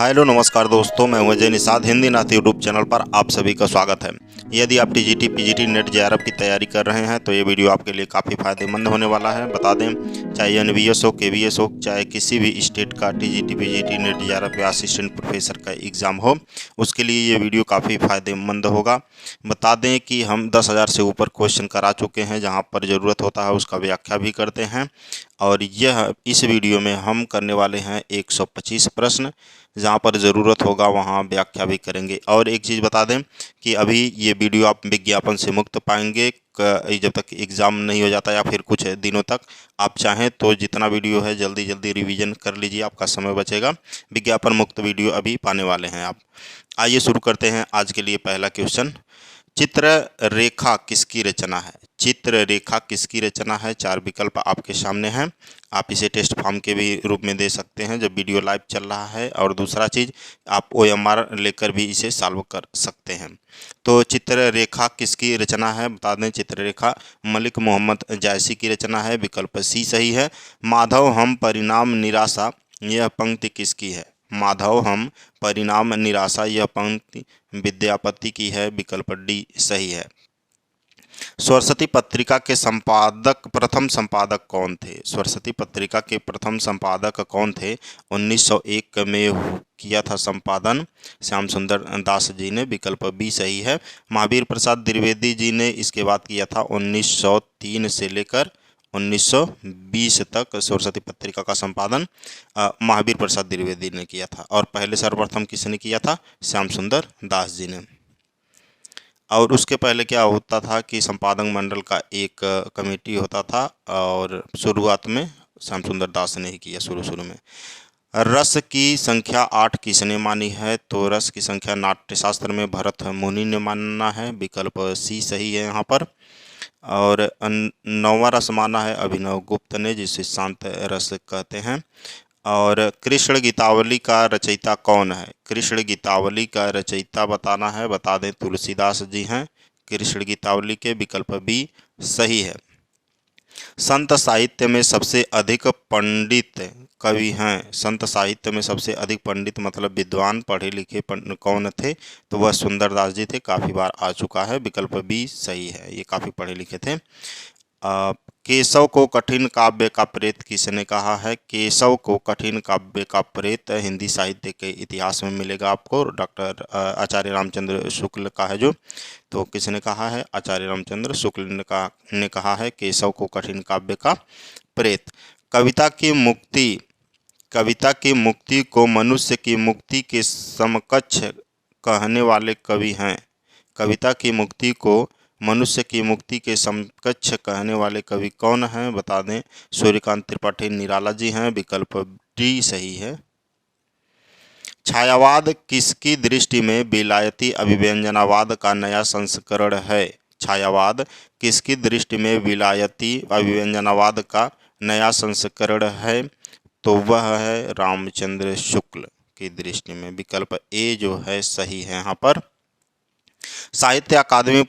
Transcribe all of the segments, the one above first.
Hello नमस्कार दोस्तों, मैं हूं अजय निषाद। हिंदी नाथ यूट्यूब चैनल पर आप सभी का स्वागत है। यदि आप टीजीटी पीजीटी नेट जेआरएफ की तैयारी कर रहे हैं तो ये वीडियो आपके लिए काफ़ी फायदेमंद होने वाला है। बता दें, चाहे एनवीएस हो, केवीएस हो, चाहे किसी भी स्टेट का टीजीटी पीजीटी नेट जेआरएफ या असिस्टेंट प्रोफेसर का एग्ज़ाम हो, उसके लिए ये वीडियो काफ़ी फायदेमंद होगा। बता दें कि हम 10,000 से ऊपर क्वेश्चन करा चुके हैं, जहाँ पर ज़रूरत होता है उसका व्याख्या भी करते हैं। और यह इस वीडियो में हम करने वाले हैं 125 प्रश्न, जहाँ पर ज़रूरत होगा वहाँ व्याख्या भी करेंगे। और एक चीज़ बता दें कि अभी ये वीडियो आप विज्ञापन से मुक्त पाएंगे जब तक एग्ज़ाम नहीं हो जाता या फिर कुछ दिनों तक। आप चाहें तो जितना वीडियो है जल्दी जल्दी रिवीजन कर लीजिए, आपका समय बचेगा। विज्ञापन मुक्त वीडियो अभी पाने वाले हैं आप। आइए शुरू करते हैं आज के लिए पहला क्वेश्चन। चित्र रेखा किसकी रचना है? चित्र रेखा किसकी रचना है? 4 विकल्प आपके सामने हैं। आप इसे टेस्ट फॉर्म के भी रूप में दे सकते हैं जब वीडियो लाइव चल रहा है। और दूसरा चीज़, आप OMR लेकर भी इसे सॉल्व कर सकते हैं। तो चित्र रेखा किसकी रचना है? बता दें, चित्र रेखा मलिक मोहम्मद जायसी की रचना है। विकल्प सी सही है। माधव हम परिणाम निराशा, यह पंक्ति किसकी है? माधव हम परिणाम निराशा, यह पंक्ति विद्यापति की है। विकल्प डी सही है। सरस्वती पत्रिका के प्रथम संपादक कौन थे? सरस्वती पत्रिका के प्रथम संपादक कौन थे? 1901 में किया था संपादन श्याम सुंदर दास जी ने। विकल्प बी सही है। महावीर प्रसाद द्विवेदी जी ने इसके बाद किया था 1903 से लेकर 1920 तक सरस्वती पत्रिका का संपादन महावीर प्रसाद द्विवेदी ने किया था। और पहले सर्वप्रथम किसने किया था? श्याम सुंदर दास जी ने। और उसके पहले क्या होता था कि संपादक मंडल का एक कमेटी होता था, और शुरुआत में श्याम सुंदर दास ने ही किया शुरू में। रस की संख्या 8 किसने मानी है? तो रस की संख्या नाट्यशास्त्र में भरत मुनि ने माना है। विकल्प सी सही है यहाँ पर। और 9वां रस माना है अभिनव गुप्त ने, जिसे शांत रस कहते हैं। और कृष्ण गीतावली का रचयिता कौन है? कृष्ण गीतावली का रचयिता बताना है। बता दें, तुलसीदास जी हैं कृष्ण गीतावली के। विकल्प बी सही है। संत साहित्य में सबसे अधिक पंडित कवि हैं? संत साहित्य में सबसे अधिक पंडित मतलब विद्वान पढ़े लिखे कौन थे? तो वह सुंदरदास जी थे, काफ़ी बार आ चुका है। विकल्प बी सही है, ये काफ़ी पढ़े लिखे थे। केशव को कठिन काव्य का प्रेत किसने कहा है? केशव को कठिन काव्य का प्रेत हिंदी साहित्य के इतिहास में मिलेगा आपको। डॉक्टर आचार्य रामचंद्र शुक्ल का है जो। तो किसने कहा है? आचार्य रामचंद्र शुक्ल ने कहा है केशव को कठिन काव्य का प्रेत। कविता की मुक्ति को मनुष्य की मुक्ति के समकक्ष कहने वाले कवि हैं। कविता की मुक्ति को मनुष्य की मुक्ति के समकक्ष कहने वाले कवि कौन हैं? बता दें, सूर्यकांत त्रिपाठी निराला जी हैं। विकल्प डी सही है। छायावाद किसकी दृष्टि में विलायती अभिव्यंजनावाद का नया संस्करण है? छायावाद किसकी दृष्टि में विलायती अभिव्यंजनावाद का नया संस्करण है? तो वह है रामचंद्र शुक्ल की दृष्टि में। विकल्प ए जो है सही है यहाँ पर। साहित्य अकादमी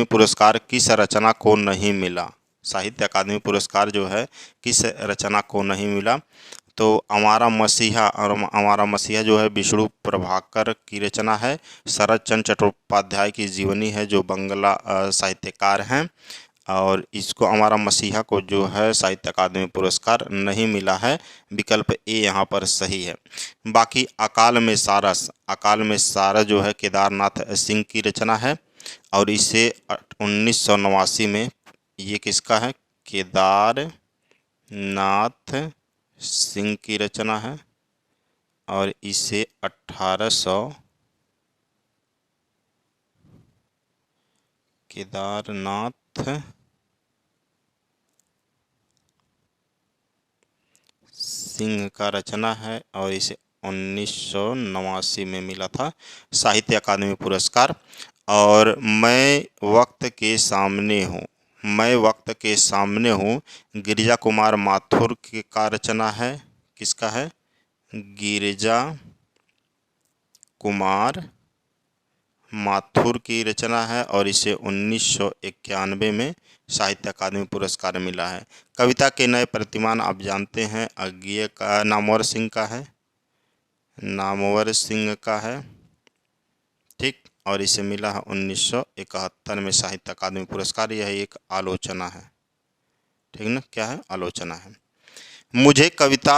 पुरस्कार किस रचना को नहीं मिला? साहित्य अकादमी पुरस्कार जो है किस रचना को नहीं मिला? तो अमारा मसीहा, और अमारा मसीहा जो है विष्णु प्रभाकर की रचना है। शरद चंद्र चट्टोपाध्याय की जीवनी है, जो बंगला साहित्यकार हैं। और इसको अमारा मसीहा को जो है साहित्य अकादमी पुरस्कार नहीं मिला है। विकल्प ए यहाँ पर सही है। बाकी अकाल में सारस जो है केदारनाथ सिंह की रचना है, और इसे 1989 में, ये किसका है? केदारनाथ सिंह की रचना है, और इसे 1800 केदारनाथ सिंह का रचना है, और इसे 1989 में मिला था साहित्य अकादमी पुरस्कार। और मैं वक्त के सामने हूँ गिरिजा कुमार माथुर का रचना है। किसका है? गिरिजा कुमार माथुर की रचना है, और इसे 1991 में साहित्य अकादमी पुरस्कार मिला है। कविता के नए प्रतिमान आप जानते हैं, अज्ञेय का नामवर सिंह का है। नामवर सिंह का है, ठीक। और इसे मिला है 1971 में साहित्य अकादमी पुरस्कार। यह एक आलोचना है, ठीक ना, क्या है, आलोचना है। मुझे कविता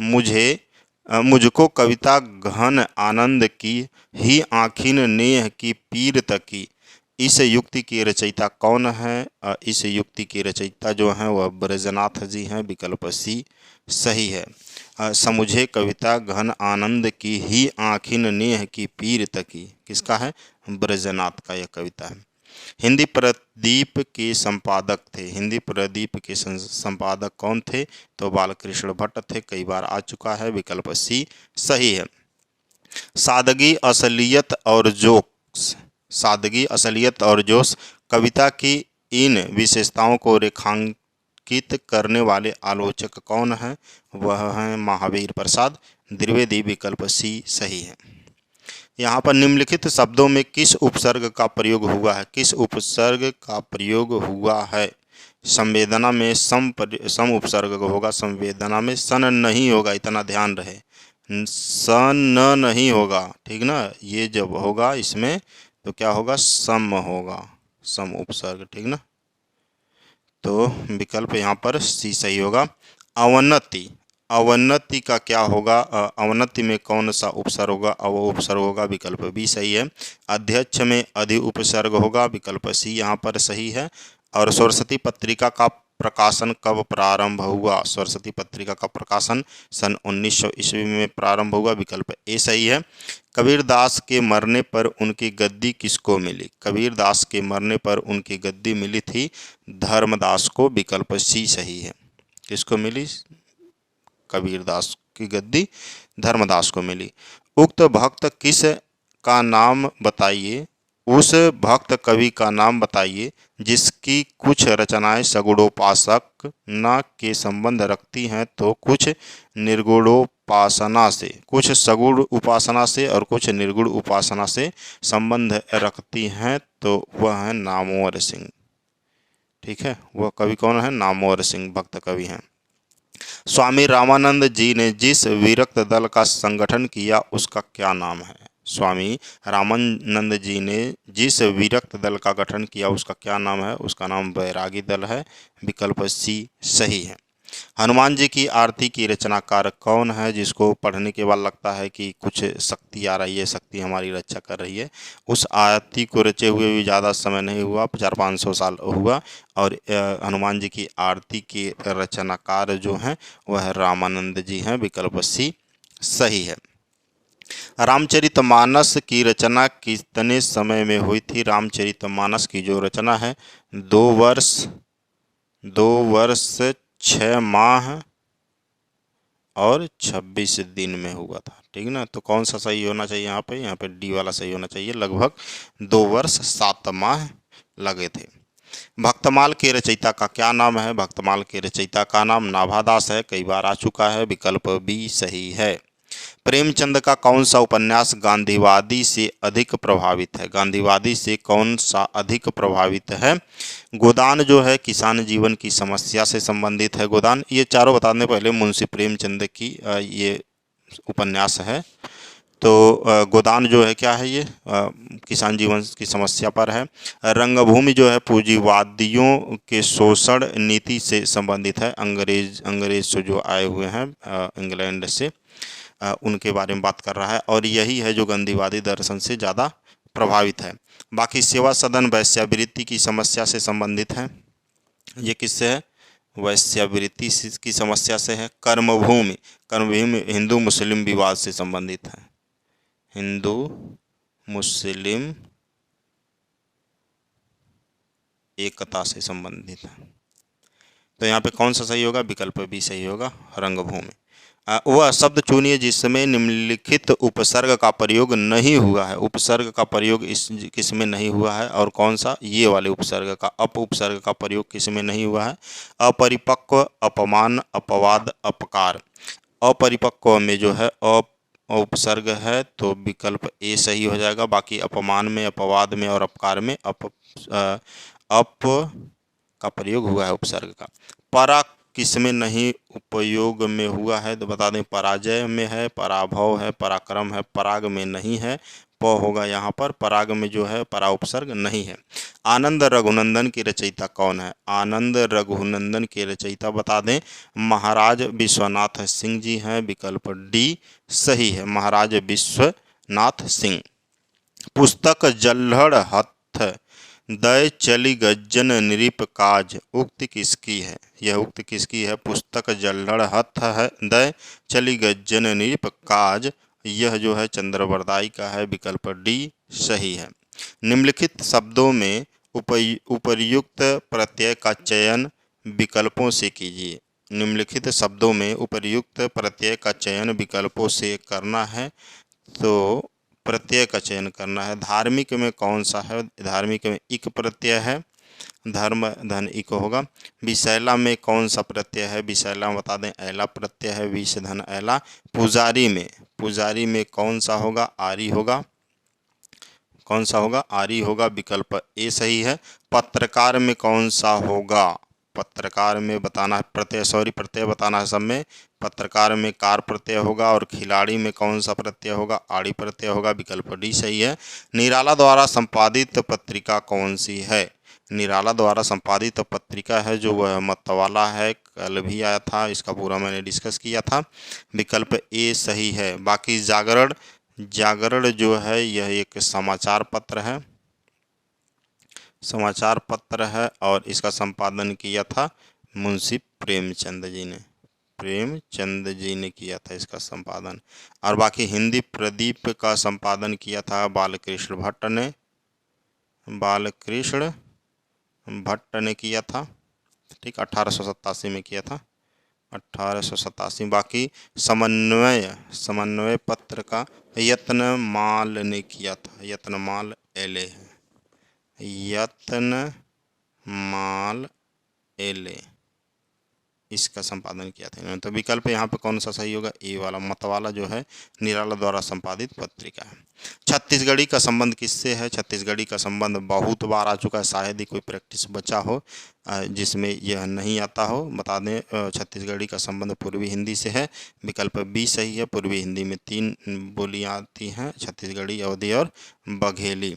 मुझे मुझको कविता घन आनंद की ही आखिन नेह की पीर तकी। इस युक्ति की रचयिता कौन है? इस युक्ति की रचयिता जो है वह ब्रजनाथ जी हैं। विकल्प सी सही है। समुझे कविता घन आनंद की ही आखिन नेह की पीर तकी, किसका है? ब्रजनाथ का यह कविता है। हिंदी प्रदीप के संपादक थे। हिंदी प्रदीप के संपादक कौन थे? तो बालकृष्ण भट्ट थे, कई बार आ चुका है। विकल्प सी सही है। सादगी, असलियत और जोश, सादगी, असलियत और जोश कविता की इन विशेषताओं को रेखांकित करने वाले आलोचक कौन हैं? वह हैं महावीर प्रसाद द्विवेदी। विकल्प सी सही है। यहाँ पर निम्नलिखित शब्दों में किस उपसर्ग का प्रयोग हुआ है? किस उपसर्ग का प्रयोग हुआ है? संवेदना में सम उपसर्ग होगा, संवेदना में सन नहीं होगा, इतना ध्यान रहे। सन नहीं होगा, ठीक ना। ये जब होगा इसमें तो क्या होगा? सम होगा, सम उपसर्ग, ठीक ना। तो विकल्प यहाँ पर सी सही होगा। अवनति, अवनति का क्या होगा? अवनति में कौन सा उपसर्ग होगा? अव उपसर्ग होगा। विकल्प बी सही है। अध्यक्ष में अधि उपसर्ग होगा। विकल्प सी यहाँ पर सही है। और सरस्वती पत्रिका का प्रकाशन कब प्रारंभ हुआ? सरस्वती पत्रिका का प्रकाशन सन 1900 ईस्वी में प्रारंभ हुआ। विकल्प ए सही है। कबीरदास के मरने पर उनकी गद्दी किसको मिली? कबीरदास के मरने पर उनकी गद्दी मिली थी धर्मदास को। विकल्प सी सही है। किसको मिली? कबीरदास की गद्दी धर्मदास को मिली। उक्त भक्त किस का नाम बताइए? उस भक्त कवि का नाम बताइए जिसकी कुछ रचनाएं सगुणोपासक न के संबंध रखती हैं तो कुछ निर्गुणोपासना से, कुछ सगुण उपासना से और कुछ निर्गुण उपासना से संबंध रखती हैं, तो वह है नामवर सिंह। ठीक है, वह कवि कौन है? नामवर सिंह भक्त कवि हैं। स्वामी रामानंद जी ने जिस विरक्त दल का संगठन किया उसका क्या नाम है? स्वामी रामानंद जी ने जिस विरक्त दल का गठन किया उसका क्या नाम है? उसका नाम बैरागी दल है। विकल्प सी सही है। हनुमान जी की आरती की रचनाकार कौन है? जिसको पढ़ने के बाद लगता है कि कुछ शक्ति आ रही है, शक्ति हमारी रक्षा कर रही है। उस आरती को रचे हुए भी ज़्यादा समय नहीं हुआ, 400-500 साल हुआ। और हनुमान जी की आरती के रचनाकार जो हैं वह रामानंद जी हैं। विकल्प सी सही है। रामचरितमानस की रचना कितने समय में हुई थी? रामचरितमानस की जो रचना है 2 वर्ष 6 माह और 26 दिन में हुआ था। ठीक ना, तो कौन सा सही होना चाहिए? यहाँ पे डी वाला सही होना चाहिए। लगभग 2 वर्ष 7 माह लगे थे। भक्तमाल के रचयिता का क्या नाम है? भक्तमाल के रचयिता का नाम नाभादास है, कई बार आ चुका है। विकल्प बी सही है। प्रेमचंद का कौन सा उपन्यास गांधीवादी से अधिक प्रभावित है? गांधीवादी से कौन सा अधिक प्रभावित है? गोदान जो है किसान जीवन की समस्या से संबंधित है। गोदान, ये चारों बताने पहले मुंशी प्रेमचंद की ये उपन्यास है। तो गोदान जो है क्या है? ये किसान जीवन की समस्या पर है। रंगभूमि जो है पूंजीवादियों के शोषण नीति से संबंधित है। अंग्रेज से जो आए हुए हैं इंग्लैंड से, उनके बारे में बात कर रहा है। और यही है जो गांधीवादी दर्शन से ज़्यादा प्रभावित है। बाकी सेवा सदन वैश्यावृत्ति की समस्या से संबंधित है। ये किससे है? वैश्यावृत्ति की समस्या से है। कर्मभूमि, कर्मभूमि हिंदू मुस्लिम विवाद से संबंधित है। हिंदू मुस्लिम एकता से संबंधित है। तो यहाँ पे कौन सा सही होगा? विकल्प भी सही होगा, रंगभूमि। वह शब्द चुनिए जिसमें निम्नलिखित उपसर्ग का प्रयोग नहीं हुआ है। उपसर्ग का प्रयोग किसमें नहीं हुआ है? और कौन सा? ये वाले उपसर्ग का, अप उपसर्ग का प्रयोग किसमें नहीं हुआ है? अपरिपक्व, अपमान, अपवाद, अपकार। अपरिपक्व में जो है उपसर्ग है, तो विकल्प ए सही हो जाएगा। बाकी अपमान में, अपवाद में और अपकार में अप का प्रयोग हुआ है उपसर्ग का। किस में नहीं उपयोग में हुआ है, तो बता दें पराजय में है, पराभव है, पराक्रम है, पराग में नहीं है, प होगा यहाँ पर, पराग में जो है परा उपसर्ग नहीं है। आनंद रघुनंदन की रचयिता कौन है? आनंद रघुनंदन के रचयिता बता दें महाराज विश्वनाथ सिंह जी हैं, विकल्प डी सही है, महाराज विश्वनाथ सिंह। पुस्तक जल्हड़ हथ दय चली गज्जन नृप काज उक्त किसकी है? यह उक्त किसकी है? पुस्तक जल्हड़ हथ है दय चली गज्जन नृप काज, यह जो है चंद्रवरदाई का है, विकल्प डी सही है। निम्नलिखित शब्दों में उपर्युक्त प्रत्यय का चयन विकल्पों से कीजिए। निम्नलिखित शब्दों में उपर्युक्त प्रत्यय का चयन विकल्पों से करना है, तो प्रत्यय का चयन करना है। धार्मिक में कौन सा है? धार्मिक में इक प्रत्यय है, धर्म धन इक होगा। विशैला में कौन सा प्रत्यय है? विशैला में बता दें ऐला प्रत्यय है, विष धन ऐला। पुजारी में कौन सा होगा? आरी होगा। कौन सा होगा? आरी होगा, विकल्प ए सही है। पत्रकार में कौन सा होगा? पत्रकार में बताना है प्रत्यय बताना है सब में। पत्रकार में कार प्रत्यय होगा, और खिलाड़ी में कौन सा प्रत्यय होगा? आड़ी प्रत्यय होगा, विकल्प डी सही है। निराला द्वारा संपादित पत्रिका कौन सी है? निराला द्वारा संपादित पत्रिका है जो वह मतवाला है, कल भी आया था, इसका पूरा मैंने डिस्कस किया था, विकल्प ए सही है। बाकी जागरण जो है यह एक समाचार पत्र है और इसका संपादन किया था मुंशी प्रेमचंद जी ने किया था इसका संपादन। और बाकी हिंदी प्रदीप का संपादन किया था बालकृष्ण भट्ट ने किया था, ठीक, 1887 में किया था, 1887। बाकी समन्वय पत्र का यत्नमाल ने किया था, यत्नमाल एले इसका संपादन किया था इन्होंने। तो विकल्प यहाँ पे कौन सा सही होगा? ए वाला, मतवाला जो है निराला द्वारा संपादित पत्रिका है। छत्तीसगढ़ी का संबंध किससे है? छत्तीसगढ़ी का संबंध बहुत बार आ चुका है, शायद ही कोई प्रैक्टिस बचा हो जिसमें यह नहीं आता हो। बता दें छत्तीसगढ़ी का संबंध पूर्वी हिंदी से है, विकल्प बी सही है। पूर्वी हिंदी में 3 बोलियाँ आती हैं, छत्तीसगढ़ी, अवधी और बघेली।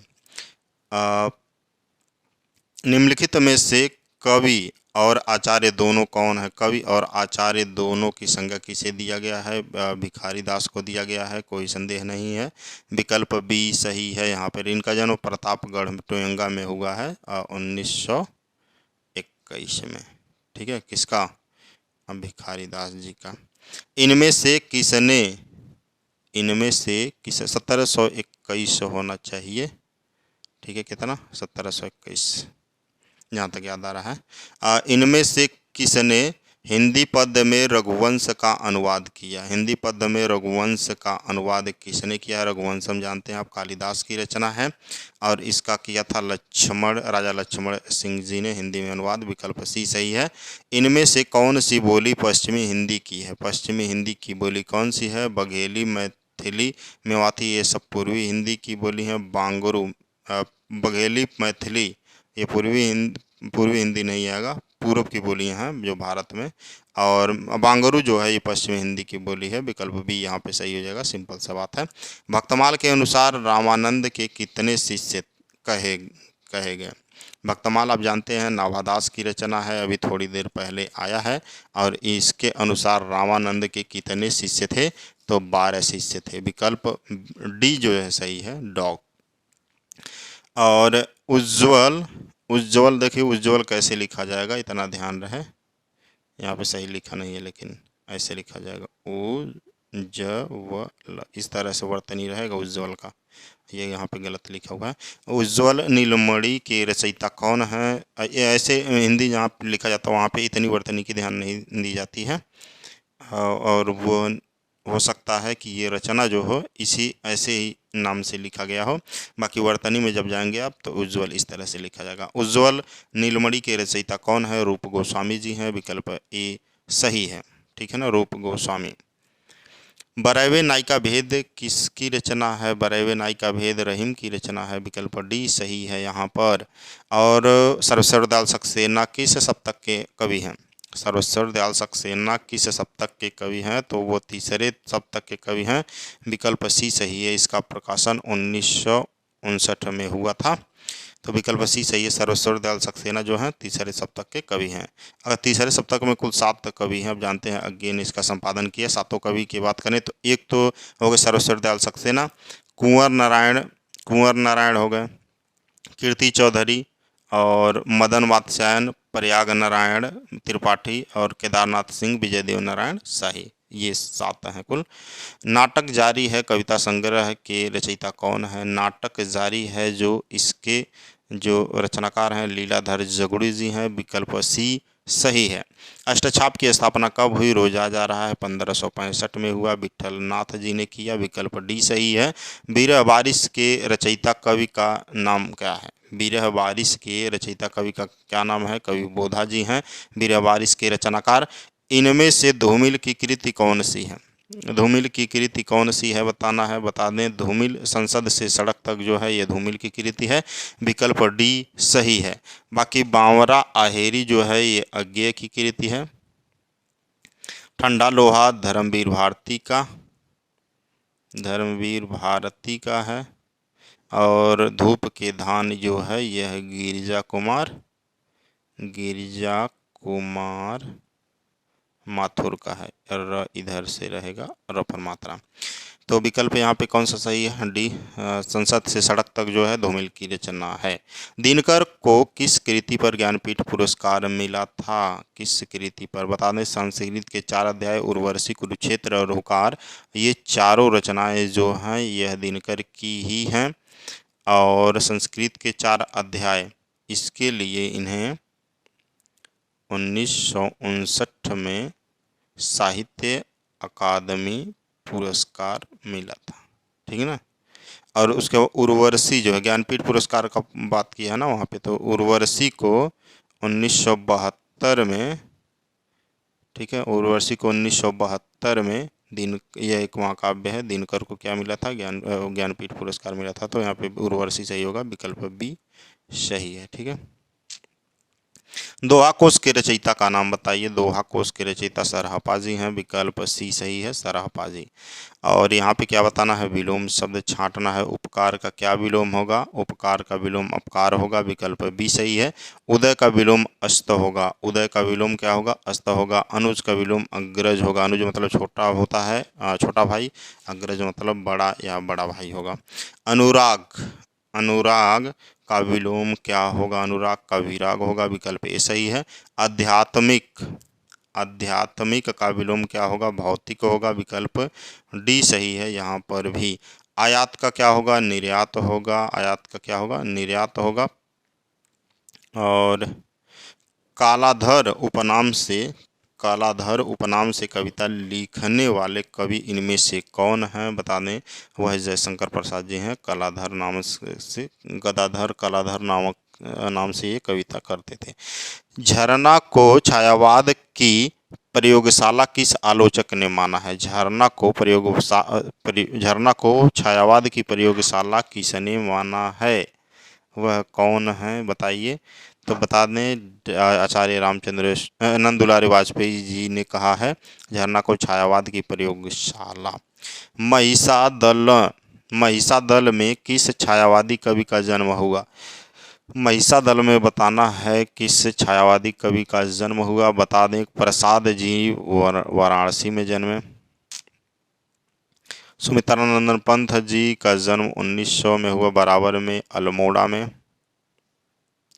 निम्नलिखित में से कवि और आचार्य दोनों कौन है? कवि और आचार्य दोनों की संज्ञा किसे दिया गया है? भिखारी दास को दिया गया है, कोई संदेह नहीं है, विकल्प बी सही है। यहाँ पर इनका जन्म प्रतापगढ़ टोयंगा में हुआ है 1921 में, ठीक है। किसका? भिखारी दास जी का। इनमें से किसने 1721 होना चाहिए, ठीक है, कितना? 1721, यहाँ तक याद आ रहा है। इनमें से किसने हिंदी पद्य में रघुवंश का अनुवाद किया? हिंदी पद्य में रघुवंश का अनुवाद किसने किया? रघुवंशम जानते हैं आप, कालिदास की रचना है, और इसका किया था राजा लक्ष्मण सिंह जी ने हिंदी में अनुवाद, विकल्प सी सही है। इनमें से कौन सी बोली पश्चिमी हिंदी की है? पश्चिमी हिंदी की बोली कौन सी है? बघेली, मैथिली, मेवाती, ये सब पूर्वी हिंदी की बोली है। बांगरू, बघेली, मैथिली ये पूर्वी हिंदी नहीं आएगा, पूर्व की बोलियां हैं जो भारत में, और बांगरू जो है ये पश्चिमी हिंदी की बोली है, विकल्प बी यहाँ पे सही हो जाएगा, सिंपल सा बात है। भक्तमाल के अनुसार रामानंद के कितने शिष्य कहे गए? भक्तमाल आप जानते हैं नाभादास की रचना है, अभी थोड़ी देर पहले आया है, और इसके अनुसार रामानंद के कितने शिष्य थे? तो 12 शिष्य थे, विकल्प डी जो है सही है, डॉग। और उज्ज्वल देखिए, उज्ज्वल कैसे लिखा जाएगा, इतना ध्यान रहे, यहाँ पे सही लिखा नहीं है लेकिन ऐसे लिखा जाएगा, उज्ज्वल, इस तरह से वर्तनी रहेगा उज्ज्वल का, ये यहाँ पे गलत लिखा हुआ है। उज्ज्वल नीलमणि के रचयिता कौन है? ऐसे हिंदी जहाँ पे लिखा जाता है वहाँ पे इतनी वर्तनी की ध्यान नहीं दी जाती है, और वो हो सकता है कि ये रचना जो हो इसी ऐसे ही नाम से लिखा गया हो। बाकी वर्तनी में जब जाएंगे आप तो उज्ज्वल इस तरह से लिखा जाएगा। उज्ज्वल नीलमणि के रचयिता कौन है? रूप गोस्वामी जी हैं, विकल्प ए सही है, ठीक है ना, रूप गोस्वामी। बरैवे नायिका भेद किसकी रचना है? बरैवे नायिका भेद रहीम की रचना है, विकल्प डी सही है यहाँ पर। और सर्वदाल सक्सेना किस शतक के कवि हैं? सर्वेश्वर दयाल सक्सेना किस शतक के कवि हैं? तो वो तीसरे शतक के कवि हैं। विकल्प सी सही है। इसका प्रकाशन 1959 में हुआ था। तो विकल्प सी सही है। सर्वेश्वर दयाल सक्सेना जो हैं तीसरे शतक के कवि हैं। अगर तीसरे शतक में कुल 7 कवि हैं, अब जानते हैं अज्ञे ने इसका संपादन किया। 7 कवि की बात करें तो एक तो हो गए सर्वेश्वर दयाल सक्सेना, कुंवर नारायण हो गए, कीर्ति चौधरी और मदन वात्स्यायन, प्रयाग नारायण त्रिपाठी और केदारनाथ सिंह, विजयदेव नारायण शाही। ये 7 हैं कुल। नाटक जारी है कविता संग्रह के रचयिता कौन है? नाटक जारी है जो रचनाकार हैं लीलाधर जगुड़ी जी हैं। विकल्प सी सही है। अष्टछाप की स्थापना कब हुई? रोजा जा रहा है 1565 में हुआ, विठल नाथ जी ने किया। विकल्प डी सही है। बीरह बारिश के रचयिता कवि का नाम क्या है? बीरह बारिश के रचयिता कवि का क्या नाम है? कवि बोधा जी हैं बीरह बारिश के रचनाकार। इनमें से धूमिल की कृति कौन सी है? धूमिल की कृति कौन सी है बताना है। बता दें धूमिल संसद से सड़क तक जो है ये धूमिल की कृति है। विकल्प डी सही है। बाकी बावरा आहेरी जो है ये अज्ञेय की कृति है। ठंडा लोहा धर्मवीर भारती का है। और धूप के धान जो है यह गिरिजा कुमार माथुर का है। र इधर से रहेगा रफर मात्रा। तो विकल्प यहाँ पे कौन सा सही है? डी संसद से सड़क तक जो है धूमिल की रचना है। दिनकर को किस कृति पर ज्ञानपीठ पुरस्कार मिला था? किस कृति पर? बता दें संस्कृत के 4 अध्याय उर्वशी, कुरुक्षेत्र और हुंकार, ये चारों रचनाएं जो हैं यह दिनकर की ही हैं। और संस्कृत के 4 अध्याय इसके लिए इन्हें 1959 में साहित्य अकादमी पुरस्कार मिला था। ठीक है ना। और उसके बाद उर्वशी जो है ज्ञानपीठ पुरस्कार का बात की है ना वहाँ पे, तो उर्वशी को 1972 में, ठीक है, उर्वशी को 1972 में यह एक महाकाव्य है। दिनकर को क्या मिला था? ज्ञानपीठ पुरस्कार मिला था। तो यहाँ पे उर्वशी सही होगा। विकल्प बी सही है। ठीक है। दोहा कोश के रचयिता का नाम बताइए। दोहा कोश के रचयिता सरहपाजी हैं। विकल्प सी सही है, सरहपाजी। और यहाँ पे क्या बताना है? विलोम शब्द छांटना है। उपकार का क्या विलोम होगा? उपकार का विलोम अपकार होगा। विकल्प बी सही है। उदय का विलोम अस्त होगा। उदय का विलोम क्या होगा? अस्त होगा। अनुज का विलोम अग्रज होगा। अनुज मतलब छोटा होता है, छोटा भाई। अग्रज मतलब बड़ा या बड़ा भाई होगा। अनुराग का विलोम क्या होगा? अनुराग का विराग होगा। विकल्प ए सही है। आध्यात्मिक का विलोम क्या होगा? भौतिक होगा। विकल्प डी सही है यहाँ पर भी। आयात का क्या होगा? निर्यात होगा। आयात का क्या होगा? निर्यात होगा। और कालाधर उपनाम से कविता लिखने वाले कवि इनमें से कौन हैं? बता दें वह जयशंकर प्रसाद जी हैं। कलाधर नाम से गदाधर कलाधर नाम से ये कविता करते थे। झरना को छायावाद की प्रयोगशाला किस आलोचक ने माना है? झरना को छायावाद की प्रयोगशाला किसने माना है? वह कौन है बताइए। तो बता दें आचार्य नंद दुलारी वाजपेयी जी ने कहा है झरना को छायावाद की प्रयोगशाला। महिषादल में किस छायावादी कवि का जन्म हुआ? महिषादल में बताना है किस छायावादी कवि का जन्म हुआ। बता दें प्रसाद जी वाराणसी में जन्मे। सुमित्रानंदन पंत जी का जन्म 1900 में हुआ, बराबर में अल्मोड़ा में।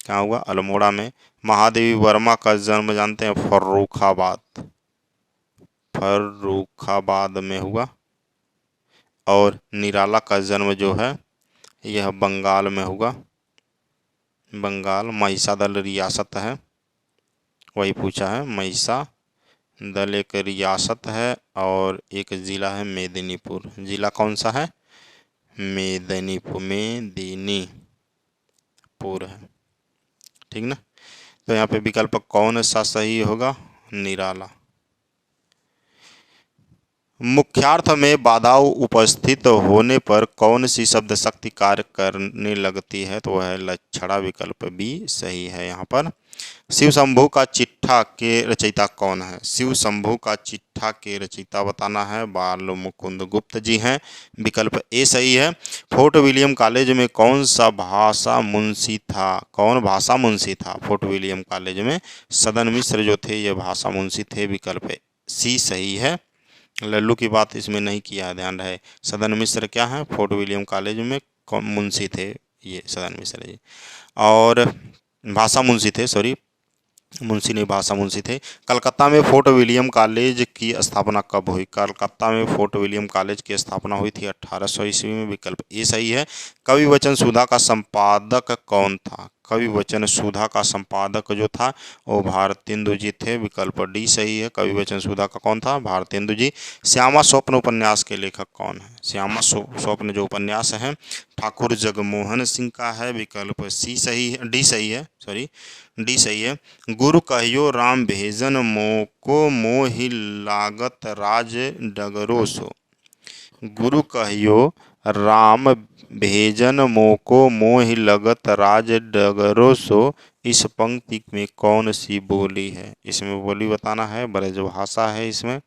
क्या हुआ? अल्मोड़ा में। महादेवी वर्मा का जन्म जानते हैं? फर्रुखाबाद में हुआ। और निराला का जन्म जो है यह बंगाल में हुआ। बंगाल महिषादल रियासत है, वही पूछा है। महिषादल एक रियासत है और एक ज़िला है मेदिनीपुर। ज़िला कौन सा है? मेदिनीपुर है। ठीक ना। तो यहाँ पे विकल्प कौन सा सही होगा? निराला। मुख्यार्थ में बाधाओं उपस्थित होने पर कौन सी शब्द शक्ति कार्य करने लगती है, तो वह है लक्षणा, विकल्प बी सही है यहाँ पर। शिव शंभू का चिट्ठा के रचयिता कौन है? शिव शंभू का चिट्ठा के रचयिता बताना है, बाल मुकुंद गुप्त जी हैं, विकल्प ए सही है। फोर्ट विलियम कॉलेज में कौन सा भाषा मुंशी था? कौन भाषा मुंशी था फोर्ट विलियम कॉलेज में? सदन मिश्र जो थे ये भाषा मुंशी थे, विकल्प सी सही है। लल्लू की बात इसमें नहीं किया, ध्यान रहे। सदन मिश्र क्या है? फोर्ट विलियम कॉलेज में मुंशी थे ये सदन मिश्र जी, और भाषा मुंशी थे, सॉरी मुंशी नहीं, भाषा मुंशी थे। कलकत्ता में फोर्ट विलियम कॉलेज की स्थापना कब हुई? कलकत्ता में फोर्ट विलियम कॉलेज की स्थापना हुई थी 1800 ईस्वी में, विकल्प ए सही है। कवि वचन सुधा का संपादक कौन था? कवि वचन सुधा का संपादक जो था वो भारतेंदु जी थे, विकल्प डी सही है। कवि वचन सुधा का कौन था? भारतेंदु जी। श्यामा स्वप्न उपन्यास के लेखक कौन है? श्यामा स्वप्न जो उपन्यास है ठाकुर जगमोहन सिंह का है, विकल्प सी सही है, डी सही है, सॉरी डी सही है। गुरु कहियो राम भेजन मोको मोहि लागत राज डगरो सो। गुरु कहियो राम भेजन मोको मोहि लगत राज डगरो सो, इस पंक्ति में कौन सी बोली है? इसमें बोली बताना है, ब्रजभाषा है, इसमें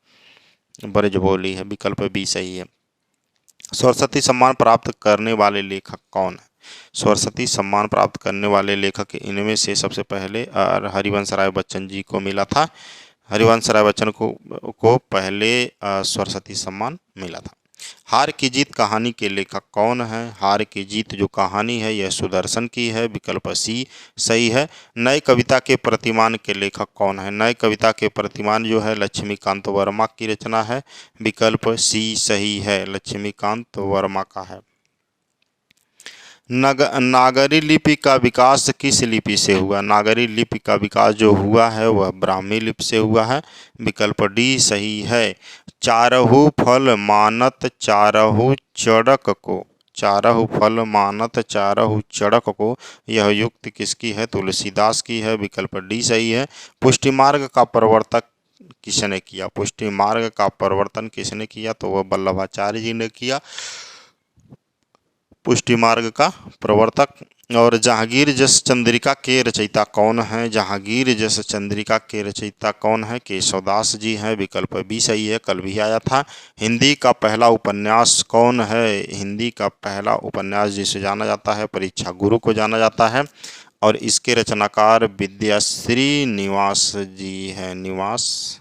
ब्रज बोली है, विकल्प बी सही है। सरस्वती सम्मान प्राप्त करने वाले लेखक कौन है? सरस्वती सम्मान प्राप्त करने वाले लेखक इनमें से सबसे पहले हरिवंश राय बच्चन जी को मिला था। हरिवंश राय बच्चन को पहले सरस्वती सम्मान मिला था। हार की जीत कहानी के लेखक कौन है? हार की जीत जो कहानी है यह सुदर्शन की है, विकल्प सी सही है। नए कविता के प्रतिमान के लेखक कौन है? नए कविता के प्रतिमान जो है लक्ष्मीकांत वर्मा की रचना है, विकल्प सी सही है, लक्ष्मीकांत वर्मा का है। नागरी लिपि का विकास किस लिपि से हुआ? नागरी लिपि का विकास जो हुआ है वह ब्राह्मी लिपि से हुआ है, विकल्प डी सही है। चारहु फल मानत चारहु चड़क को, चारहु फल मानत चारहु चड़क को, यह युक्ति किसकी है? तुलसीदास की है, विकल्प डी सही है। पुष्टि मार्ग का प्रवर्तक किसने किया? पुष्टि मार्ग का प्रवर्तन किसने किया? तो वह वल्लभाचार्य जी ने किया, पुष्टि मार्ग का प्रवर्तक। और जहांगीर जस चंद्रिका के रचयिता कौन है? जहांगीर जस चंद्रिका के रचयिता कौन है? केशवदास जी हैं, विकल्प बी सही है, कल भी आया था। हिंदी का पहला उपन्यास कौन है? हिंदी का पहला उपन्यास जिसे जाना जाता है परीक्षा गुरु को जाना जाता है, और इसके रचनाकार विद्याश्री निवास जी हैं, निवास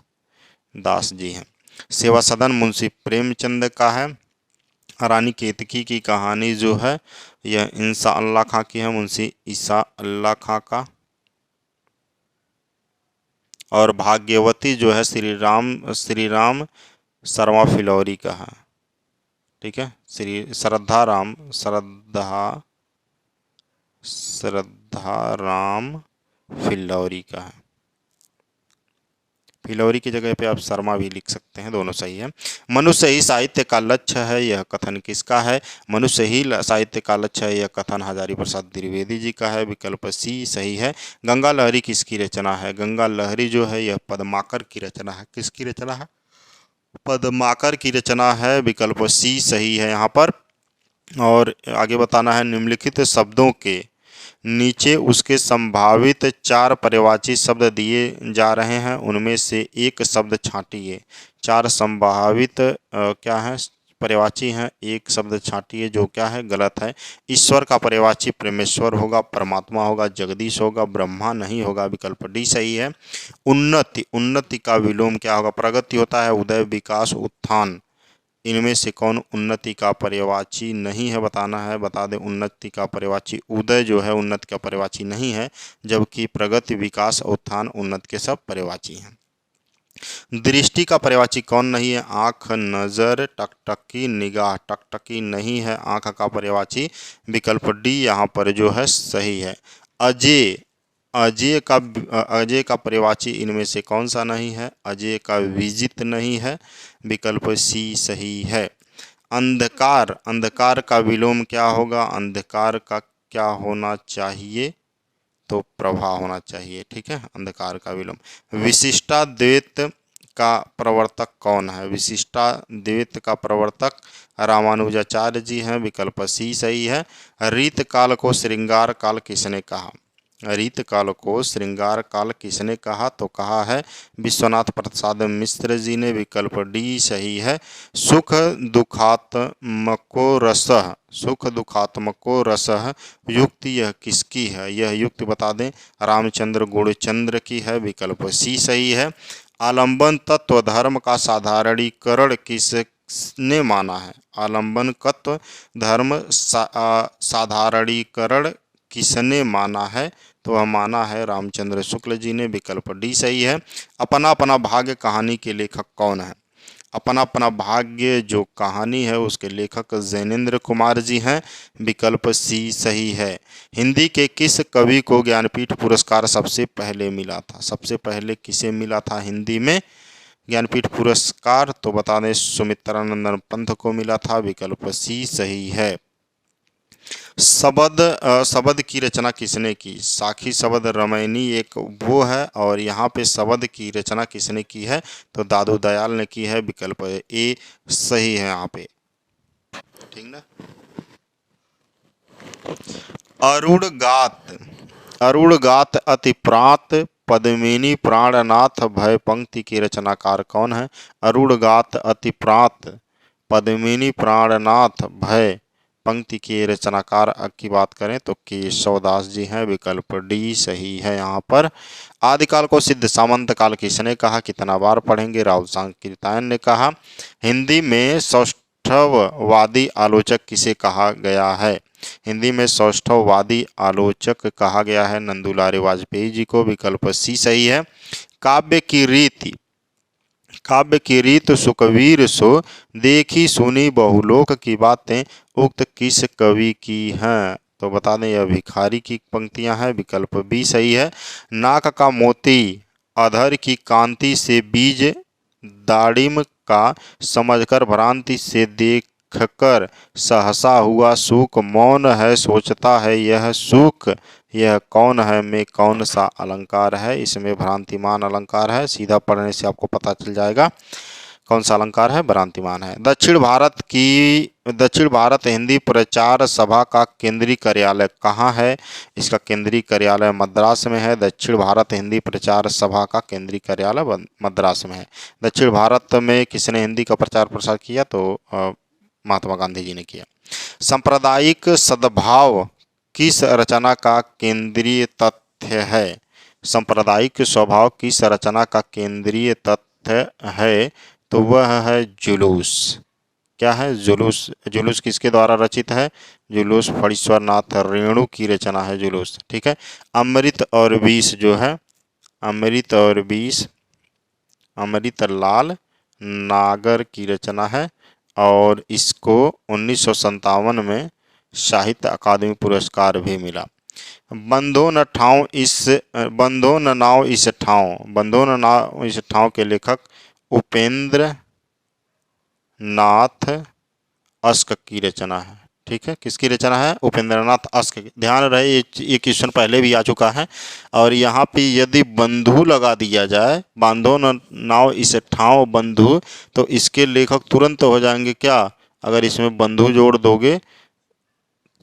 दास जी हैं। सेवा सदन मुंशी प्रेमचंद का है। रानी केतकी की कहानी जो है यह इंसा अल्लाह खां की है, मुंशी ईसा अल्लाह खां का। और भाग्यवती जो है श्री राम शर्मा फिलौरी का है, ठीक है। श्रद्धा राम फिलौरी का है। फिलौरी की जगह पे आप शर्मा भी लिख सकते हैं, दोनों सही है। मनुष्य ही साहित्य का लक्ष्य है, यह कथन किसका है? मनुष्य ही साहित्य का लक्ष्य है, यह कथन हजारी प्रसाद द्विवेदी जी का है, विकल्प सी सही है। गंगा लहरी किसकी रचना है? गंगा लहरी जो है यह पद्माकर की रचना है। किसकी रचना है? पद्माकर की रचना है, विकल्प सी सही है यहाँ पर। और आगे बताना है, निम्नलिखित शब्दों के नीचे उसके संभावित 4 पर्यायवाची शब्द दिए जा रहे हैं, उनमें से एक शब्द छांटिए। 4 संभावित क्या है पर्यायवाची हैं, एक शब्द छांटिए जो क्या है गलत है। ईश्वर का पर्यायवाची प्रेमेश्वर होगा, परमात्मा होगा, जगदीश होगा, ब्रह्मा नहीं होगा, विकल्प डी सही है। उन्नति का विलोम क्या होगा? प्रगति होता है, उदय, विकास, उत्थान, इनमें से कौन उन्नति का पर्यायवाची नहीं है बताना है। बता दें उन्नति का पर्यायवाची उदय जो है उन्नति का पर्यायवाची नहीं है, जबकि प्रगति, विकास, उत्थान उन्नति के सब पर्यायवाची हैं। दृष्टि का पर्यायवाची कौन नहीं है? आँख, नज़र, टकटकी, निगाह। टकटकी नहीं है आँख का पर्यायवाची, विकल्प डी यहाँ पर जो है सही है। अजय अजय का पर्यायवाची इनमें से कौन सा नहीं है? अजय का विजित नहीं है, विकल्प सी सही है। अंधकार का विलोम क्या होगा? अंधकार का क्या होना चाहिए? तो प्रभा होना चाहिए, ठीक है, अंधकार का विलोम। विशिष्टाद्वैत का प्रवर्तक कौन है? विशिष्टाद्वैत का प्रवर्तक रामानुजाचार्य जी हैं, विकल्प सी सही है। रीत काल को श्रृंगार काल किसने कहा? रीत काल को श्रृंगार काल किसने कहा? तो कहा है विश्वनाथ प्रसाद मिश्र जी ने, विकल्प डी सही है। सुख दुखात्मको रसः, सुख दुखात्मको रसः युक्ति यह किसकी है? यह युक्ति बता दें, रामचंद्र गुणचंद्र की है, विकल्प सी सही है। आलंबन तत्व धर्म का साधारणीकरण किसने माना है? आलंबन तत्व धर्म साधारणीकरण किसने माना है? तो वह माना है रामचंद्र शुक्ल जी ने, विकल्प डी सही है। अपना अपना भाग्य कहानी के लेखक कौन है? अपना अपना भाग्य जो कहानी है उसके लेखक जैनेन्द्र कुमार जी हैं, विकल्प सी सही है। हिंदी के किस कवि को ज्ञानपीठ पुरस्कार सबसे पहले मिला था? सबसे पहले किसे मिला था हिंदी में ज्ञानपीठ पुरस्कार? तो बता दें सुमित्रानंदन पंत को मिला था, विकल्प सी सही है। शबद की रचना किसने की? साखी शबद रामायणी एक वो है, और यहाँ पे शबद की रचना किसने की है? तो दादू दयाल ने की है, विकल्प ए सही है यहाँ पे, ठीक ना। अरुणगात अतिप्रात पद्मिनी प्राणनाथ भय पंक्ति के रचनाकार कौन है? अरुणगात अतिप्रात पद्मिनी प्राणनाथ भय पंक्ति के रचनाकार की बात करें तो केशवदास जी हैं, विकल्प डी सही है यहाँ पर। आदिकाल को सिद्ध सामंत काल किसने कहा? कितना बार पढ़ेंगे? राहुल सांकृत्यायन ने कहा। हिंदी में सौष्ठववादी आलोचक किसे कहा गया है? हिंदी में सौष्ठववादी आलोचक कहा गया है नंदुलारे वाजपेयी जी को, विकल्प सी सही है। काव्य की रीत सुकवीर सो, देखी सुनी बहुलोक की बातें उक्त किस कवि की हैं? तो बता दें यह भिखारी की पंक्तियां हैं, विकल्प बी सही है। नाक का मोती अधर की कांति से बीज दाड़िम का समझकर भ्रांति से देखकर सहसा हुआ सूक, मौन है सोचता है यह सूक, यह कौन है में कौन सा अलंकार है? इसमें भ्रांतिमान अलंकार है, सीधा पढ़ने से आपको पता चल जाएगा कौन सा अलंकार है, भ्रांतिमान है। दक्षिण भारत हिंदी प्रचार सभा का केंद्रीय कार्यालय कहाँ है? इसका केंद्रीय कार्यालय मद्रास में है। दक्षिण भारत हिंदी प्रचार सभा का केंद्रीय कार्यालय मद्रास में है। दक्षिण भारत में किसने हिंदी का प्रचार प्रसार किया? तो महात्मा गांधी जी ने किया। सांप्रदायिक सद्भाव किस रचना का केंद्रीय तथ्य है? सांप्रदायिक स्वभाव किस रचना का केंद्रीय तथ्य है? तो वह है जुलूस। क्या है? जुलूस। जुलूस किसके द्वारा रचित है? जुलूस फणीश्वर नाथ रेणु की रचना है जुलूस, ठीक है। अमृत और विष जो है, अमृत और विष अमृतलाल नागर की रचना है, और इसको 1957 में साहित्य अकादमी पुरस्कार भी मिला। बंधो न नाव इस ठाव के लेखक उपेंद्र नाथ अस्क की रचना है, ठीक है। किसकी रचना है? उपेंद्र नाथ अस्क। ध्यान रहे ये क्वेश्चन पहले भी आ चुका है, और यहाँ पे यदि बंधु लगा दिया जाए, बांधो न नाव इस ठाव बंधु, तो इसके लेखक तुरंत हो जाएंगे क्या? अगर इसमें बंधु जोड़ दोगे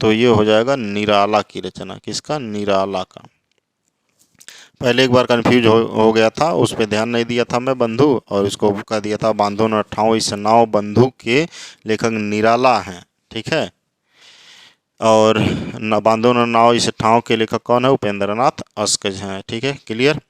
तो ये हो जाएगा निराला की रचना। किसका? निराला का। पहले एक बार कंफ्यूज हो गया था, उस पर ध्यान नहीं दिया था मैं, बंधु, और इसको कह दिया था बांधो न ठाव इस नाव बंधु के लेखक निराला हैं, ठीक है। और न बांधो न नाव इस ठाव के लेखक कौन है? उपेंद्र नाथ अस्क हैं, ठीक है, क्लियर।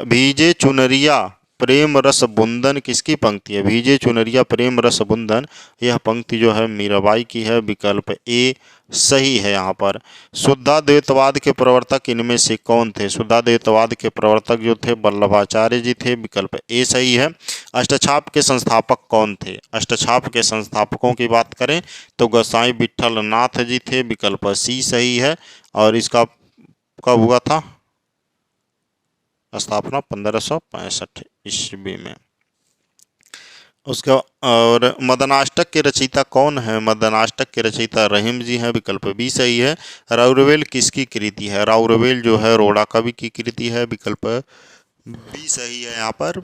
भीजे चुनरिया प्रेम रस बुंदन किसकी पंक्ति है? भीजे चुनरिया प्रेम रस बुंदन, यह पंक्ति जो है मीराबाई की है, विकल्प ए सही है यहाँ पर। शुद्धाद्वैतवाद के प्रवर्तक इनमें से कौन थे? शुद्धाद्वैतवाद के प्रवर्तक जो थे वल्लभाचार्य जी थे, विकल्प ए सही है। अष्टछाप के संस्थापक कौन थे? अष्टछाप के संस्थापकों की बात करें तो गोसाई विठल नाथ जी थे, विकल्प सी सही है। और इसका कब हुआ था स्थापना? 1565 ईस्वी में। उसके और मदनाष्टक के रचयिता कौन है? मदनाष्टक के रचयिता रहीम जी हैं, विकल्प बी सही है। राउरवेल किसकी कृति है? राउरवेल जो है रोड़ा कवि की कृति है, विकल्प बी सही है यहाँ पर।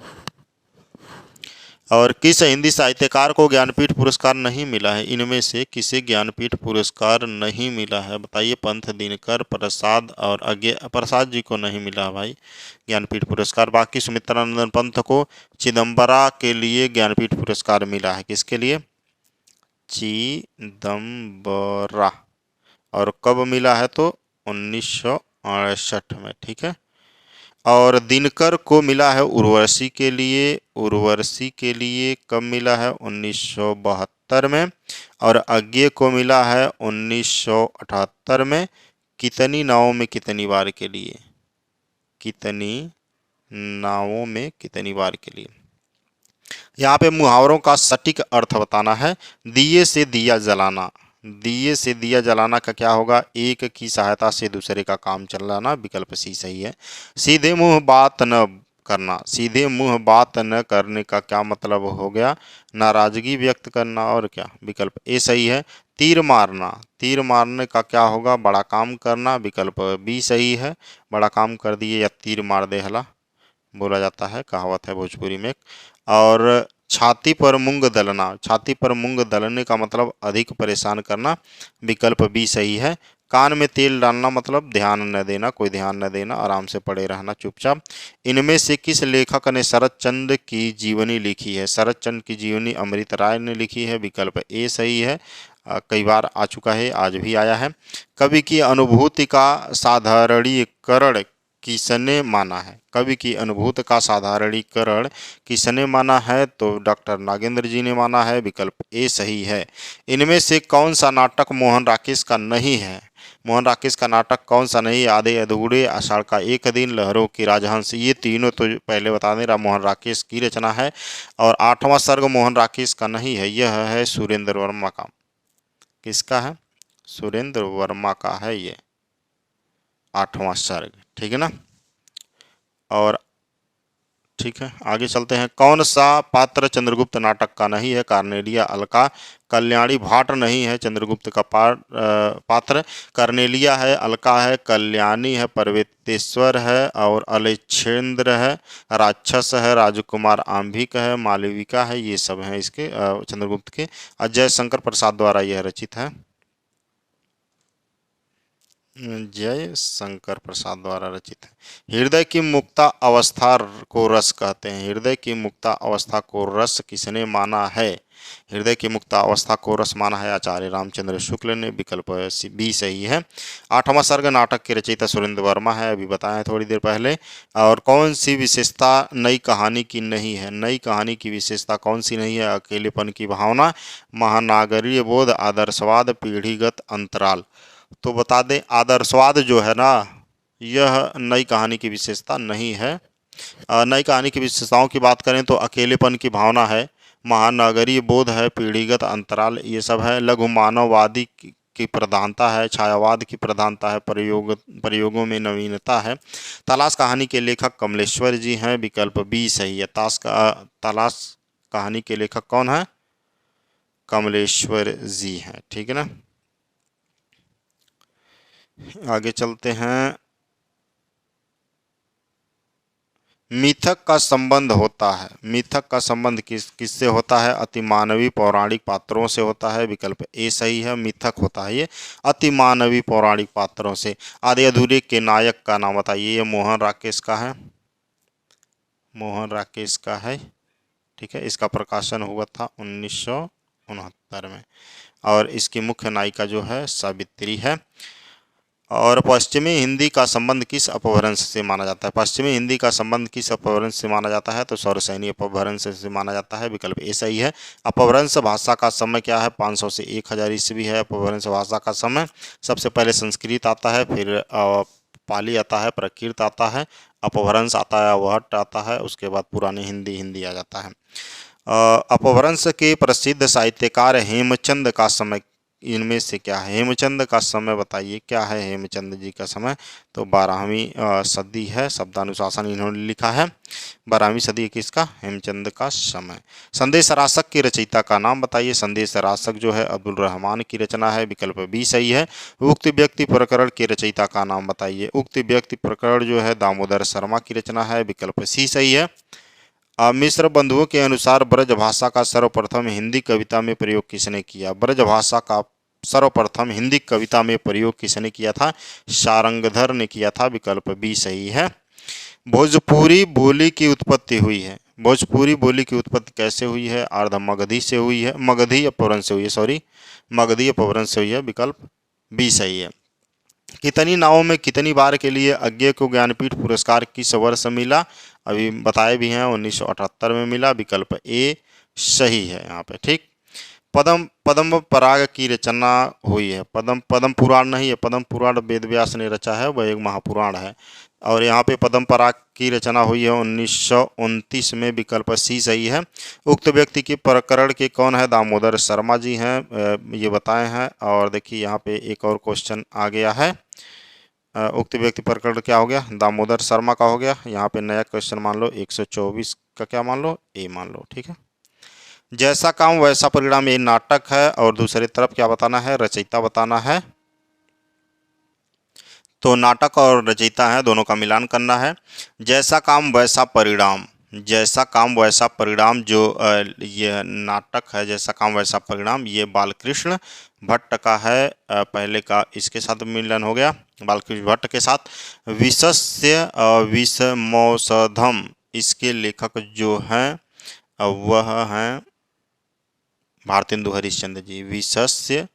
और किस हिंदी साहित्यकार को ज्ञानपीठ पुरस्कार नहीं मिला है? इनमें से किसे ज्ञानपीठ पुरस्कार नहीं मिला है? बताइए। पंत, दिनकर, प्रसाद और अज्ञे प्रसाद जी को नहीं मिला है भाई ज्ञानपीठ पुरस्कार। बाकी सुमित्रानंदन पंत को चिदम्बरा के लिए ज्ञानपीठ पुरस्कार मिला है। किसके लिए? चिदम्बरा। और कब मिला है? तो 1968 में। ठीक है। और दिनकर को मिला है उर्वशी के लिए। उर्वशी के लिए कब मिला है? 1972 में। और अज्ञे को मिला है 1978 में। कितनी नावों में कितनी बार के लिए? कितनी नावों में कितनी बार के लिए? यहाँ पे मुहावरों का सटीक अर्थ बताना है। दिए से दिया जलाना। दिए से दिया जलाना का क्या होगा? एक की सहायता से दूसरे का काम चलाना। विकल्प सी सही है। सीधे मुंह बात न करना। सीधे मुंह बात न करने का क्या मतलब हो गया? नाराजगी व्यक्त करना। और क्या? विकल्प ए सही है। तीर मारना। तीर मारने का क्या होगा? बड़ा काम करना। विकल्प बी सही है। बड़ा काम कर दिए या तीर मार दे हला बोला जाता है, कहावत है भोजपुरी में। और छाती पर मूंग दलना। छाती पर मूंग दलने का मतलब अधिक परेशान करना। विकल्प बी सही है। कान में तेल डालना मतलब ध्यान न देना, कोई ध्यान न देना, आराम से पड़े रहना चुपचाप। इनमें से किस लेखक ने शरत चंद्र की जीवनी लिखी है? शरत चंद्र की जीवनी अमृत राय ने लिखी है। विकल्प ए सही है। कई बार आ चुका है, आज भी आया है। कवि की अनुभूति का साधारणीकरण किसने माना है? कवि की अनुभूति का साधारणीकरण किसने माना है? तो डॉक्टर नागेंद्र जी ने माना है। विकल्प ए सही है। इनमें से कौन सा नाटक मोहन राकेश का नहीं है? मोहन राकेश का नाटक कौन सा नहीं? आधे अधूरे, आषाढ़ का एक दिन, लहरों की राजहंस। ये तीनों तो पहले बता दे रहा मोहन राकेश की रचना है। और 8वां सर्ग मोहन राकेश का नहीं है, यह है सुरेंद्र वर्मा का। किसका है? सुरेंद्र वर्मा का है ये 8वां सर्ग। ठीक है ना। और ठीक है, आगे चलते हैं। कौन सा पात्र चंद्रगुप्त नाटक का नहीं है? कार्नेलिया, अलका, कल्याणी भाट नहीं है चंद्रगुप्त का पात्र। कार्नेलिया है, अलका है, कल्याणी है, पर्वतेश्वर है और अलेक्षेंद्र है, राक्षस है, राजकुमार आंभिक है, मालविका है। ये सब हैं इसके चंद्रगुप्त के। अजय शंकर प्रसाद द्वारा यह रचित है। जय शंकर प्रसाद द्वारा रचित है। हृदय की मुक्ता अवस्था को रस कहते हैं। हृदय की मुक्ता अवस्था को रस किसने माना है? हृदय की मुक्ता अवस्था को रस माना है आचार्य रामचंद्र शुक्ल ने। विकल्प बी सही है। 8वां सर्ग नाटक के रचयिता सुरेंद्र वर्मा है, अभी बताया थोड़ी देर पहले। और कौन सी विशेषता नई कहानी की नहीं है? नई कहानी की विशेषता कौन सी नहीं है? अकेलेपन की भावना, महानागरीय बोध, आदर्शवाद, पीढ़ीगत अंतराल। तो बता दें, आदर्शवाद जो है ना, यह नई कहानी की विशेषता नहीं है। नई कहानी की विशेषताओं की बात करें तो अकेलेपन की भावना है, महानगरीय बोध है, पीढ़ीगत अंतराल ये सब है, लघु मानववादी की प्रधानता है, छायावाद की प्रधानता है, प्रयोगों में नवीनता है। तलाश कहानी के लेखक कमलेश्वर जी हैं। विकल्प बी सही है। तलाश कहानी के लेखक कौन है? कमलेश्वर जी हैं। ठीक है ना। आगे चलते हैं। मिथक का संबंध होता है। मिथक का संबंध किससे होता है? अतिमानवी पौराणिक पात्रों से होता है। विकल्प ए सही है। मिथक होता है ये अतिमानवी पौराणिक पात्रों से। आधे अधूरे के नायक का नाम बताइए। ये मोहन राकेश का है। मोहन राकेश का है। ठीक है। इसका प्रकाशन हुआ था 1969 में। और इसकी मुख्य नायिका जो है सावित्री है। और पश्चिमी हिंदी का संबंध किस अपभ्रंश से माना जाता है? पश्चिमी हिंदी का संबंध किस अपभ्रंश से माना जाता है? तो सौरसैनी अपभ्रंश से माना जाता है। विकल्प ए सही है। अपभ्रंश भाषा का समय क्या है? 500 से 1000 ईस्वी है अपभ्रंश भाषा का समय। सबसे पहले संस्कृत आता है, फिर पाली आता है, प्राकृत आता है, अपभ्रंश आता है, अवहट्ट आता है, उसके बाद पुरानी हिंदी आ जाता है। अपभ्रंश के प्रसिद्ध साहित्यकार हेमचंद का समय इनमें से क्या है? हेमचंद का समय बताइए, क्या है हेमचंद जी का समय? तो 12वीं सदी है, शब्दानुशासन इन्होंने लिखा है। 12वीं सदी किसका? हेमचंद का समय। संदेश रासक के रचयिता का नाम बताइए। संदेश रासक जो है अब्दुल रहमान की रचना है, विकल्प बी सही है। उक्त व्यक्ति प्रकरण के रचयिता का नाम बताइए। उक्त व्यक्ति प्रकरण जो है दामोदर शर्मा की रचना है, विकल्प सी सही है। मिश्र बंधुओं के अनुसार ब्रजभाषा का सर्वप्रथम हिंदी कविता में प्रयोग किसने किया? ब्रजभाषा का सर्वप्रथम हिंदी कविता में प्रयोग किसने किया था? शारंगधर ने किया था, विकल्प बी सही है। भोजपुरी बोली की उत्पत्ति हुई है। भोजपुरी बोली की उत्पत्ति कैसे हुई है? अर्ध मगधी से हुई है, मगधी अपभ्रंश से हुई है, सॉरी मगधी अपभ्रंश से हुई है, विकल्प बी सही है। कितनी नावों में कितनी बार के लिए अज्ञे को ज्ञानपीठ पुरस्कार किस वर्ष मिला? अभी बताए भी हैं, 1978 में मिला, विकल्प ए सही है यहाँ पे। ठीक। पद्म पद्म पराग की रचना हुई है। पद्म पुराण नहीं है, पद्म पुराण वेद व्यास ने रचा है, वह एक महापुराण है। और यहाँ पे पद्म पराग की रचना हुई है 1929 में, विकल्प सी सही है। उक्त व्यक्ति के प्रकरण के कौन है? दामोदर शर्मा जी हैं, ये बताए हैं। और देखिए यहाँ पे एक और क्वेश्चन आ गया है। उक्त व्यक्ति प्रकरण क्या हो गया? दामोदर शर्मा का हो गया। यहाँ पे नया क्वेश्चन मान लो 124 का क्या मान लो? ए मान लो। ठीक है। जैसा काम वैसा परिणाम ये नाटक है, और दूसरी तरफ क्या बताना है? रचयिता बताना है। तो नाटक और रचयिता है, दोनों का मिलान करना है। जैसा काम वैसा परिणाम, जैसा काम वैसा परिणाम जो ये नाटक है, जैसा काम वैसा परिणाम, ये बालकृष्ण भट्ट का है। पहले का इसके साथ मिलन हो गया बालकृष्ण भट्ट के साथ। विषस्य विषमौषधम, इसके लेखक जो हैं वह हैं भारतेंदु हरिश्चंद्र जी। विषस्य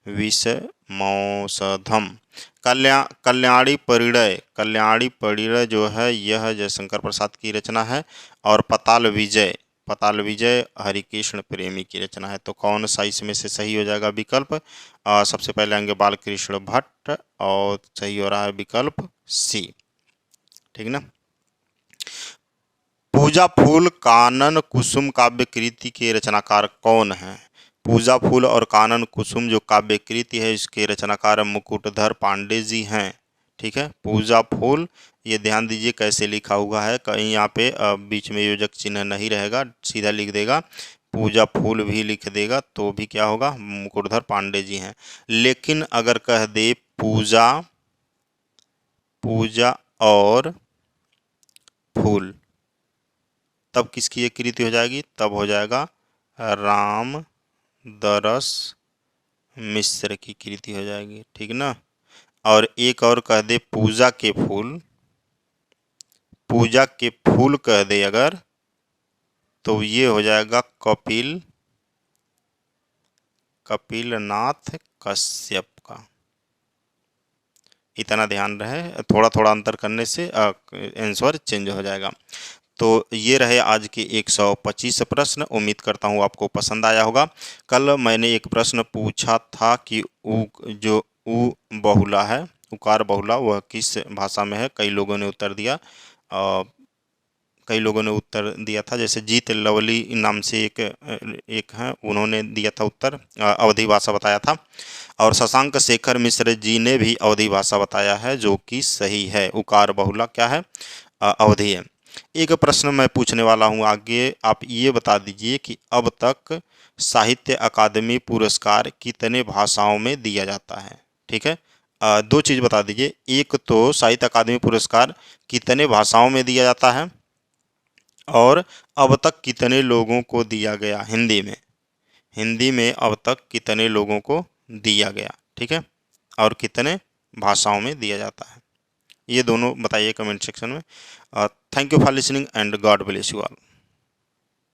विषमौषधम। कल्याणी परिणय, कल्याणी परिणय जो है यह जयशंकर प्रसाद की रचना है। और पताल विजय, पताल विजय हरिकृष्ण प्रेमी की रचना है। तो कौन सा इसमें से सही हो जाएगा? विकल्प सबसे पहले आएंगे बालकृष्ण भट्ट, और सही हो रहा है विकल्प सी। ठीक ना। पूजा फूल कानन कुसुम काव्य कृति के रचनाकार कौन है? पूजा फूल और कानन कुसुम जो काव्य कृति है, इसके रचनाकार मुकुटधर पांडे जी हैं। ठीक है। पूजा फूल, ये ध्यान दीजिए कैसे लिखा हुआ है, कहीं यहाँ पे बीच में योजक चिन्ह नहीं रहेगा, सीधा लिख देगा। पूजा फूल भी लिख देगा तो भी क्या होगा? मुकुटधर पांडे जी हैं। लेकिन अगर कह दे पूजा, पूजा और फूल, तब किसकी ये कृति हो जाएगी? तब हो जाएगा रामदरस मिश्र की कृति हो जाएगी। ठीक ना। और एक और कह दे पूजा के फूल, पूजा के फूल कह दे अगर, तो ये हो जाएगा कपिलनाथ कश्यप का। इतना ध्यान रहे, थोड़ा थोड़ा अंतर करने से आंसर चेंज हो जाएगा। तो ये रहे आज के 125 प्रश्न। उम्मीद करता हूँ आपको पसंद आया होगा। कल मैंने एक प्रश्न पूछा था कि जो उ बहुला है, उकार बहुला, वह किस भाषा में है? कई लोगों ने उत्तर दिया, था। जैसे जीत लवली नाम से एक है, उन्होंने दिया था उत्तर, अवधी भाषा बताया था। और शशांक शेखर मिश्र जी ने भी अवधी भाषा बताया है, जो कि सही है। उकार बहुला क्या है? अवधी है। एक प्रश्न मैं पूछने वाला हूँ आगे, आप ये बता दीजिए कि अब तक साहित्य अकादमी पुरस्कार कितने भाषाओं में दिया जाता है? ठीक है। दो चीज़ बता दीजिए, एक तो साहित्य अकादमी पुरस्कार कितने भाषाओं में दिया जाता है, और अब तक कितने लोगों को दिया गया हिंदी में, हिंदी में अब तक कितने लोगों को दिया गया। ठीक है। और कितने भाषाओं में दिया जाता है, ये दोनों बताइए कमेंट सेक्शन में। Thank you for listening and God bless you all.